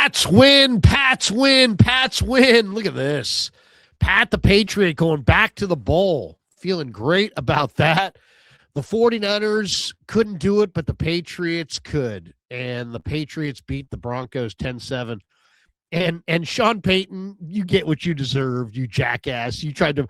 Pats win, Pats win, Pats win. Look at this. Pat the Patriot going back to the bowl. Feeling great about that. The 49ers couldn't do it, but the Patriots could. And the Patriots beat the Broncos 10-7. And Sean Payton, you get what you deserved, you jackass. You tried to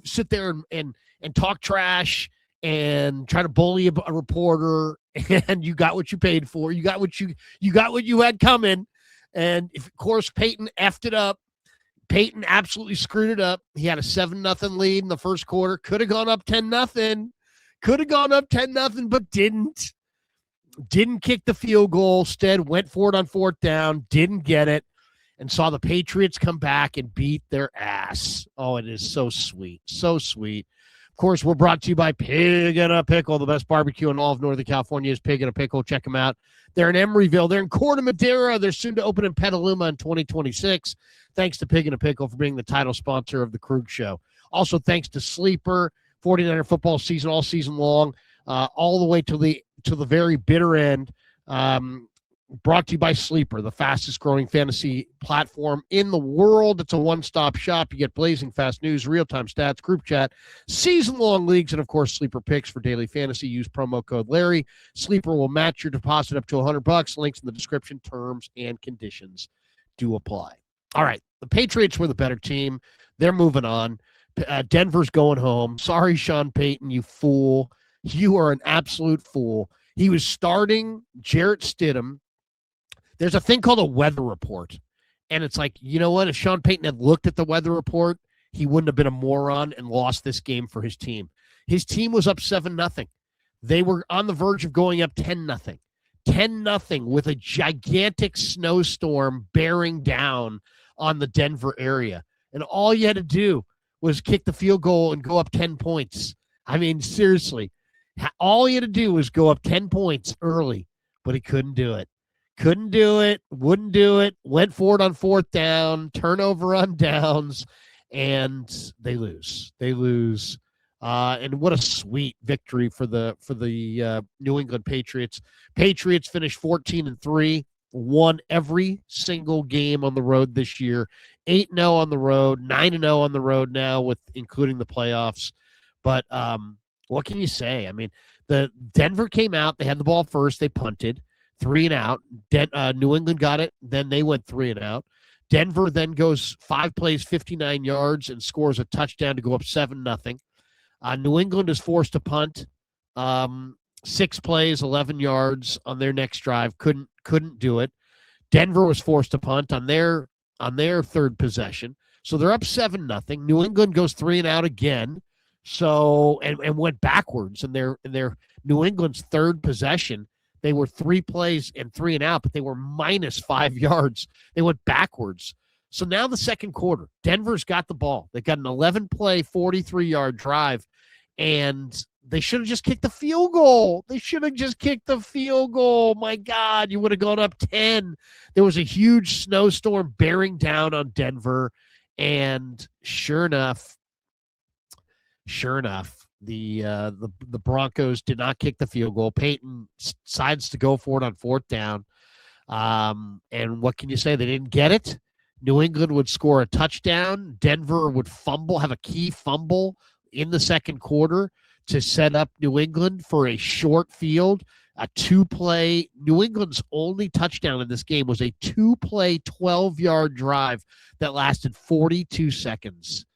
sit there and talk trash and try to bully a reporter, and you got what you paid for. You got what you had coming. And of course, Payton effed it up. Payton absolutely screwed it up. He had a 7-0 lead in the first quarter. Could have gone up 10-0. Could have gone up 10-0, but didn't. Didn't kick the field goal. Instead, went for it on fourth down. Didn't get it. And saw the Patriots come back and beat their ass. Oh, it is so sweet. So sweet. Of course, we're brought to you by Pig and a Pickle. The best barbecue in all of Northern California is Pig and a Pickle. Check them out. They're in Emeryville. They're in Corte Madera. They're soon to open in Petaluma in 2026. Thanks to Pig and a Pickle for being the title sponsor of the Krug Show. Also, thanks to Sleeper, 49er football season all season long, all the way to the very bitter end. Brought to you by Sleeper, the fastest growing fantasy platform in the world. It's a one-stop shop. You get blazing fast news, real-time stats, group chat, season-long leagues, and, of course, Sleeper picks for daily fantasy. Use promo code Larry. Sleeper will match your deposit up to $100. Links in the description. Terms and conditions do apply. All right, the Patriots were the better team. They're moving on. Denver's going home. Sorry, Sean Payton, you fool. You are an absolute fool. He was starting Jarrett Stidham. There's a thing called a weather report. And it's like, you know what? If Sean Payton had looked at the weather report, he wouldn't have been a moron and lost this game for his team. His team was up 7-0. They were on the verge of going up 10-0. 10-0 with a gigantic snowstorm bearing down on the Denver area. And all you had to do was kick the field goal and go up 10 points. I mean, seriously. All he had to do was go up 10 points early, but he couldn't do it. Couldn't do it, wouldn't do it, went for it on fourth down, turnover on downs, and they lose. They lose. And what a sweet victory for the New England Patriots. Patriots finished 14-3, won every single game on the road this year. 8-0 on the road, 9-0 on the road now, with including the playoffs. But what can you say? I mean, the Denver came out. They had the ball first. They punted 3 and out. New England got it. Then they went 3 and out. Denver then goes 5 plays, 59 yards, and scores a touchdown to go up 7-0. New England is forced to punt. 6 plays, 11 yards on their next drive. Couldn't do it. Denver was forced to punt on their third possession. So they're up 7-0. New England goes 3 and out again. So and went backwards in their New England's third possession. They were 3 plays and 3 and out, but they were minus 5 yards. They went backwards. So now the second quarter, Denver's got the ball. They got an 11-play, 43-yard drive, and they should have just kicked the field goal. They should have just kicked the field goal. My God, you would have gone up 10. There was a huge snowstorm bearing down on Denver, and sure enough, the Broncos did not kick the field goal. Payton decides to go for it on fourth down. And what can you say? They didn't get it. New England would score a touchdown. Denver would have a key fumble in the second quarter to set up New England for a short field, a 2-play. New England's only touchdown in this game was a 2-play, 12-yard drive that lasted 42 seconds.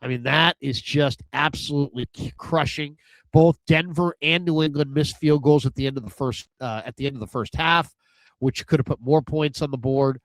I mean, that is just absolutely crushing. Both Denver and New England missed field goals at the end of the first half, which could have put more points on the board.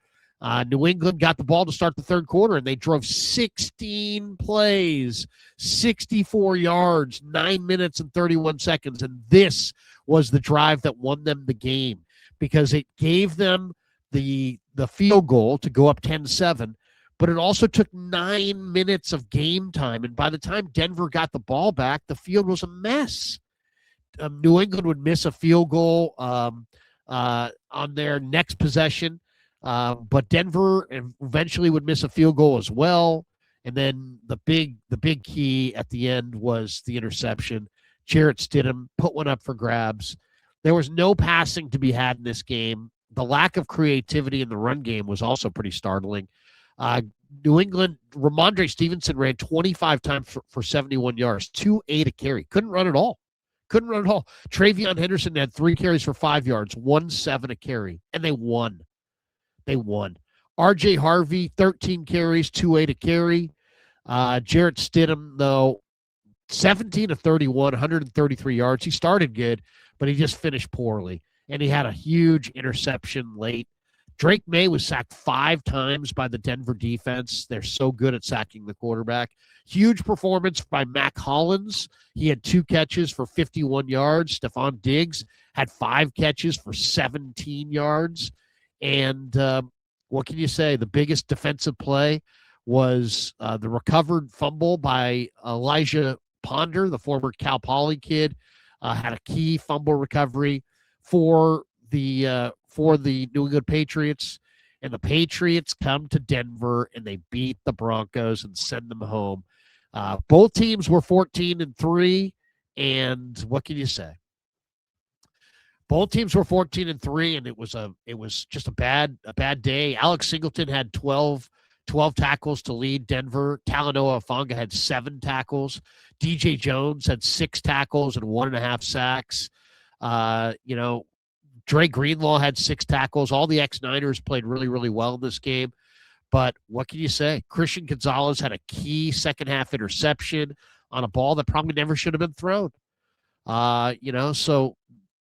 New England got the ball to start the third quarter, and they drove 16 plays, 64 yards, 9 minutes and 31 seconds. And this was the drive that won them the game because it gave them the field goal to go up 10-7. But it also took 9 minutes of game time. And by the time Denver got the ball back, the field was a mess. New England would miss a field goal on their next possession. But Denver eventually would miss a field goal as well. And then the big key at the end was the interception. Jarrett Stidham put one up for grabs. There was no passing to be had in this game. the lack of creativity in the run game was also pretty startling. New England, Ramondre Stevenson ran 25 times for 71 yards, 2.8 a carry. Couldn't run at all. Travion Henderson had 3 carries for 5 yards, 1.7 a carry, and they won. R.J. Harvey, 13 carries, 2.8 a carry. Jarrett Stidham, though, 17 of 31, 133 yards. He started good, but he just finished poorly, and he had a huge interception late. Drake May was sacked 5 times by the Denver defense. They're so good at sacking the quarterback. Huge performance by Mac Hollins. He had 2 catches for 51 yards. Stephon Diggs had 5 catches for 17 yards. And what can you say? The biggest defensive play was the recovered fumble by Elijah Ponder, the former Cal Poly kid, had a key fumble recovery for the New England Patriots, and the Patriots come to Denver and they beat the Broncos and send them home. Both teams were 14-3, and what can you say? Both teams were 14-3, and it was just a bad day. Alex Singleton had 12 tackles to lead Denver. Talanoa Hufanga had 7 tackles. DJ Jones had 6 tackles and 1.5 sacks. Dre Greenlaw had 6 tackles. All the ex-Niners played really, really well in this game. But what can you say? Christian Gonzalez had a key second-half interception on a ball that probably never should have been thrown. So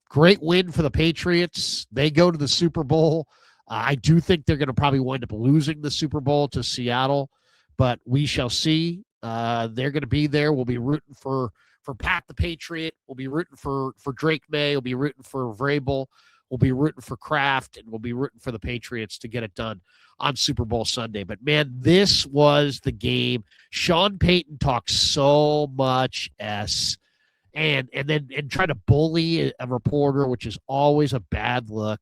great win for the Patriots. They go to the Super Bowl. I do think they're going to probably wind up losing the Super Bowl to Seattle, but we shall see. They're going to be there. We'll be rooting for Pat the Patriot. We'll be rooting for Drake May. We'll be rooting for Vrabel. We'll be rooting for Kraft, and we'll be rooting for the Patriots to get it done on Super Bowl Sunday. But, man, this was the game. Sean Payton talked so much and try to bully a reporter, which is always a bad look.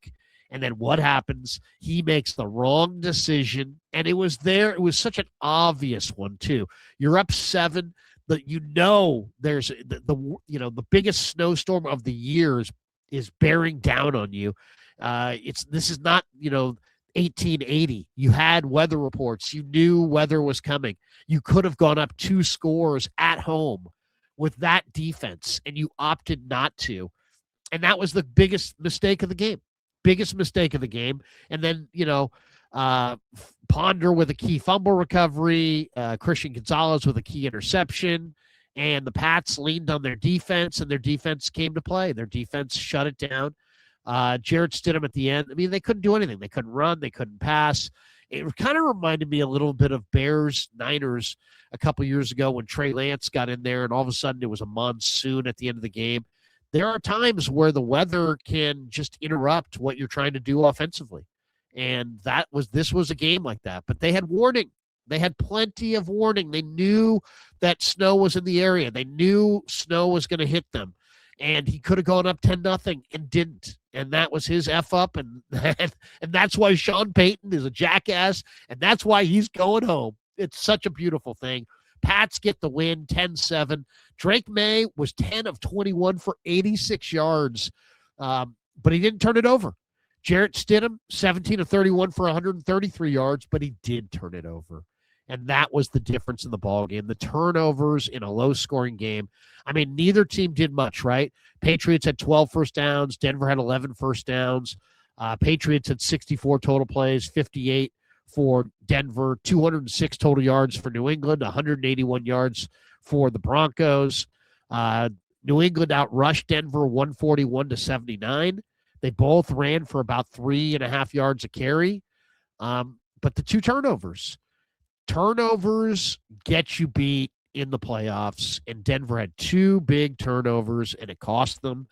And then what happens? He makes the wrong decision, and it was such an obvious one too. You're up 7, but there's the biggest snowstorm of the year is bearing down on you. This is not 1880. You had weather reports. You knew weather was coming. You could have gone up 2 scores at home with that defense, and you opted not to. And that was the biggest mistake of the game. And then, Ponder with a key fumble recovery, Christian Gonzalez with a key interception, and the Pats leaned on their defense, and their defense came to play. Their defense shut it down. Jarrett Stidham at the end. I mean, they couldn't do anything. They couldn't run. They couldn't pass. It kind of reminded me a little bit of Bears-Niners a couple years ago when Trey Lance got in there, and all of a sudden it was a monsoon at the end of the game. There are times where the weather can just interrupt what you're trying to do offensively. And this was a game like that. But they had warning. They had plenty of warning. They knew that snow was in the area. They knew snow was going to hit them. And he could have gone up 10-0 and didn't. And that was his F up. And that's why Sean Payton is a jackass. And that's why he's going home. It's such a beautiful thing. Pats get the win, 10-7. Drake May was 10 of 21 for 86 yards, but he didn't turn it over. Jarrett Stidham, 17 of 31 for 133 yards, but he did turn it over. And that was the difference in the ballgame. The turnovers in a low-scoring game. I mean, neither team did much, right? Patriots had 12 first downs. Denver had 11 first downs. Patriots had 64 total plays, 58 for Denver, 206 total yards for New England, 181 yards for the Broncos. New England outrushed Denver 141-79. They both ran for about 3.5 yards a carry. But the 2 turnovers get you beat in the playoffs, and Denver had 2 big turnovers, and it cost them.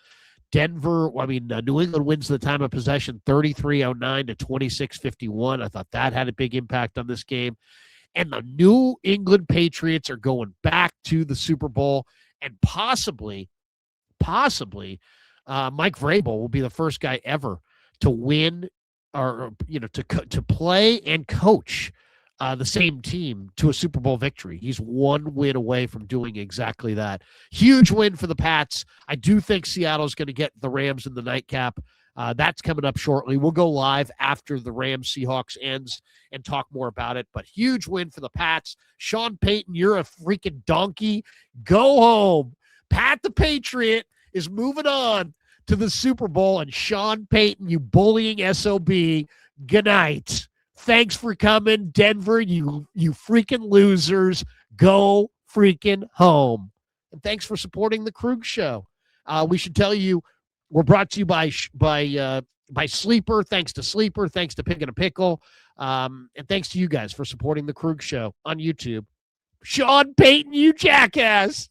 New England wins the time of possession 33-09 to 26-51. I thought that had a big impact on this game. And the New England Patriots are going back to the Super Bowl, and possibly Mike Vrabel will be the first guy ever to win to play and coach the same team to a Super Bowl victory. He's 1 win away from doing exactly that. Huge win for the Pats. I do think Seattle's going to get the Rams in the nightcap. That's coming up shortly. We'll go live after the Rams-Seahawks ends and talk more about it. But huge win for the Pats. Sean Payton, you're a freaking donkey. Go home. Pat the Patriot is moving on to the Super Bowl. And Sean Payton, you bullying SOB, good night. Thanks for coming, Denver, you freaking losers. Go freaking home. And thanks for supporting the Krug Show. We should tell you, we're brought to you by Sleeper. Thanks to Sleeper. Thanks to Pig and a Pickle. And thanks to you guys for supporting the Krug Show on YouTube. Sean Payton, you jackass.